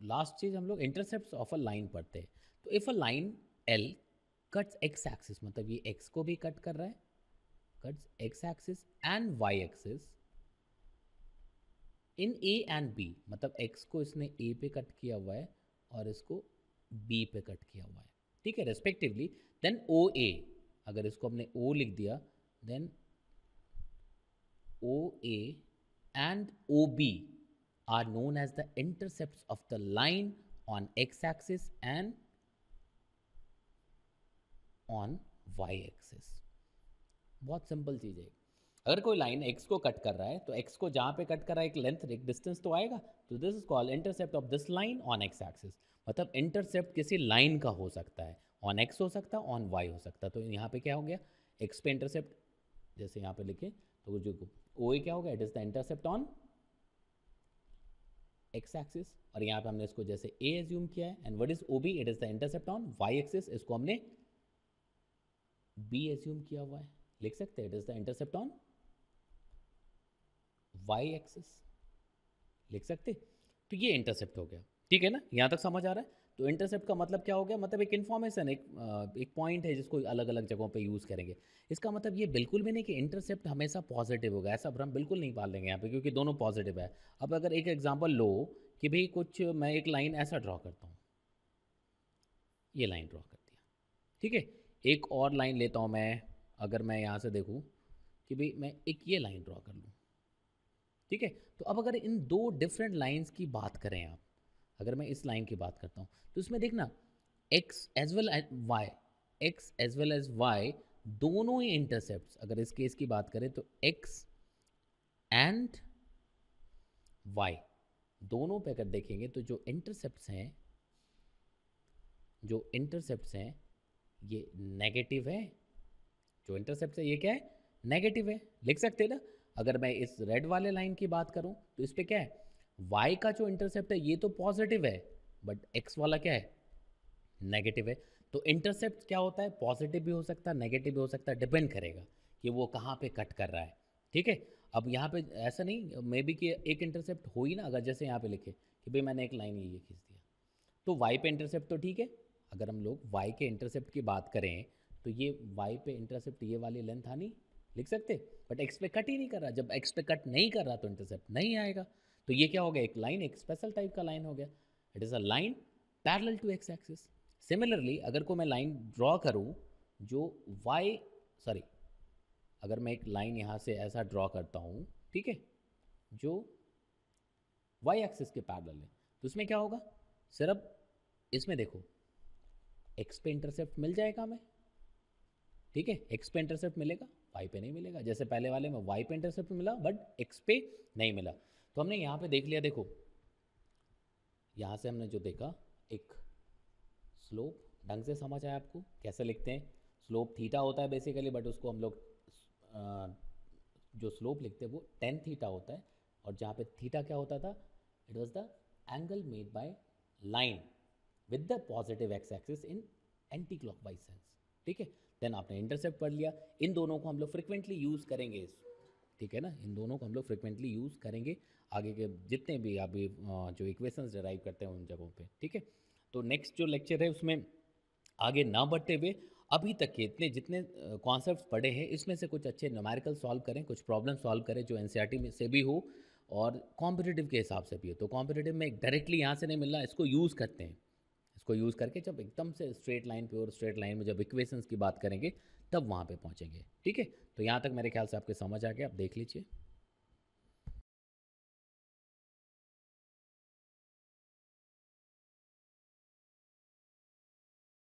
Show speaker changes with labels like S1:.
S1: Last चीज हम लोग इंटरसेप्ट ऑफ अ लाइन पढ़ते हैं। तो if a line l cuts x axis, मतलब ये एक्स को भी कट कर रहा है, cuts x axis and y axis in a and b, मतलब एक्स को इसने ए पे कट किया हुआ है और इसको बी पे कट किया हुआ है, ठीक है, रेस्पेक्टिवली। देन ओ ए, अगर इसको हमने ओ लिख दिया, then O A and O B are known as the intercepts of the line on x-axis and on y-axis। बहुत सिंपल चीज़ है। अगर कोई लाइन x को कट कर रहा है तो x को जहाँ पे कट कर रहा है एक लेंथ, एक डिस्टेंस तो आएगा, तो this is called intercept of this line on x axis. मतलब इंटरसेप्ट किसी लाइन का हो सकता है, ऑन x हो सकता है, ऑन y हो सकता है। तो यहाँ पे क्या हो गया, x पे इंटरसेप्ट, जैसे यहाँ पे लिखे तो जो ओ ए क्या होगा, it is the intercept on x axis, और यहाँ पे हमने इसको जैसे ए एज्यूम किया है, and what is O B, it is the intercept on Y axis, इसको हमने बी एज्यूम किया हुआ है, लिख सकते हैं it is the intercept on Y axis, लिख सकते। तो ये इंटरसेप्ट हो गया, ठीक है ना, यहाँ तक समझ आ रहा है। तो इंटरसेप्ट का मतलब क्या हो गया, मतलब एक इन्फॉर्मेशन, एक पॉइंट है जिसको अलग अलग जगहों पे यूज़ करेंगे। इसका मतलब ये बिल्कुल भी नहीं कि इंटरसेप्ट हमेशा पॉजिटिव होगा, ऐसा भ्रम बिल्कुल नहीं पाल लेंगे यहाँ पे, क्योंकि दोनों पॉजिटिव है। अब अगर एक एग्जांपल लो कि भाई कुछ मैं एक लाइन ऐसा ड्रॉ करता हूँ, ये लाइन ड्रॉ कर दिया, ठीक है। एक और लाइन लेता हूँ मैं, अगर मैं यहाँ से देखूँ कि भाई मैं एक ये लाइन ड्रॉ कर लूँ, ठीक है। तो अब अगर इन दो डिफरेंट लाइंस की बात करें आप, अगर मैं इस लाइन की बात करता हूँ तो इसमें देखना X as well as Y, X as well as Y दोनों ही इंटरसेप्ट, अगर इस केस की बात करें तो एक्स एंड वाई दोनों पे अगर देखेंगे तो जो इंटरसेप्ट्स हैं ये नेगेटिव है, जो इंटरसेप्ट है ये क्या है, नेगेटिव है, लिख सकते हैं ना। अगर मैं इस रेड वाले लाइन की बात करूं तो इस पे क्या है, y का जो इंटरसेप्ट है ये तो पॉजिटिव है, बट x वाला क्या है, नेगेटिव है। तो इंटरसेप्ट क्या होता है, पॉजिटिव भी हो सकता है, नेगेटिव भी हो सकता है, डिपेंड करेगा कि वो कहाँ पे कट कर रहा है, ठीक है। अब यहाँ पे ऐसा नहीं मे बी कि एक इंटरसेप्ट हो ही ना, अगर जैसे यहाँ पे लिखे कि भाई मैंने एक लाइन ये खींच दिया, तो y पे इंटरसेप्ट तो ठीक है। अगर हम लोग y के इंटरसेप्ट की बात करें तो ये y पे इंटरसेप्ट ये वाली लेंथ आनी, लिख सकते, बट x पे कट ही नहीं कर रहा। जब x पे कट नहीं कर रहा तो इंटरसेप्ट नहीं आएगा। तो ये क्या हो गया, एक लाइन, एक स्पेशल टाइप का लाइन हो गया, it is a line parallel to x axis. Similarly अगर को मैं लाइन ड्रॉ करूँ जो y, सॉरी, अगर मैं एक लाइन यहाँ से ऐसा ड्रॉ करता हूँ, ठीक है, जो y एक्सिस के पैरेलल है, तो इसमें क्या होगा, सिर्फ इसमें देखो x पे इंटरसेप्ट मिल जाएगा हमें, ठीक है, x पे इंटरसेप्ट मिलेगा, y पे नहीं मिलेगा। जैसे पहले वाले में y पे इंटरसेप्ट मिला बट x पे नहीं मिला। तो हमने यहाँ पे देख लिया, देखो यहाँ से हमने जो देखा, एक स्लोप, ढंग से समझ आया आपको कैसे लिखते हैं, स्लोप थीटा होता है बेसिकली, बट उसको हम लोग जो स्लोप लिखते हैं वो टेन थीटा होता है, और जहाँ पे थीटा क्या होता था, it was the angle made by line with the positive x axis in anti clockwise sense, ठीक है। देन आपने इंटरसेप्ट पढ़ लिया, इन दोनों को हम लोग फ्रिक्वेंटली यूज़ करेंगे, ठीक है ना, इन दोनों को हम लोग फ्रिक्वेंटली यूज़ करेंगे आगे के जितने भी अभी जो इक्वेशंस डिराइव करते हैं उन जगहों पे, ठीक है। तो नेक्स्ट जो लेक्चर है उसमें आगे ना बढ़ते हुए अभी तक के इतने जितने कॉन्सेप्ट्स पढ़े हैं इसमें से कुछ अच्छे न्यूमेरिकल सॉल्व करें, कुछ प्रॉब्लम सॉल्व करें जो एनसीईआरटी में से भी हो और कॉम्पिटिटिव के हिसाब से भी हो। तो कॉम्पिटिटिव में डायरेक्टली यहाँ से नहीं मिल रहा, इसको यूज़ करते हैं, इसको यूज़ करके जब एकदम से स्ट्रेट लाइन पे और स्ट्रेट लाइन में जब इक्वेशंस की बात करेंगे तब वहाँ पे पहुँचेंगे, ठीक है। तो यहाँ तक मेरे ख्याल से आपके समझ आ गया, आप देख लीजिए।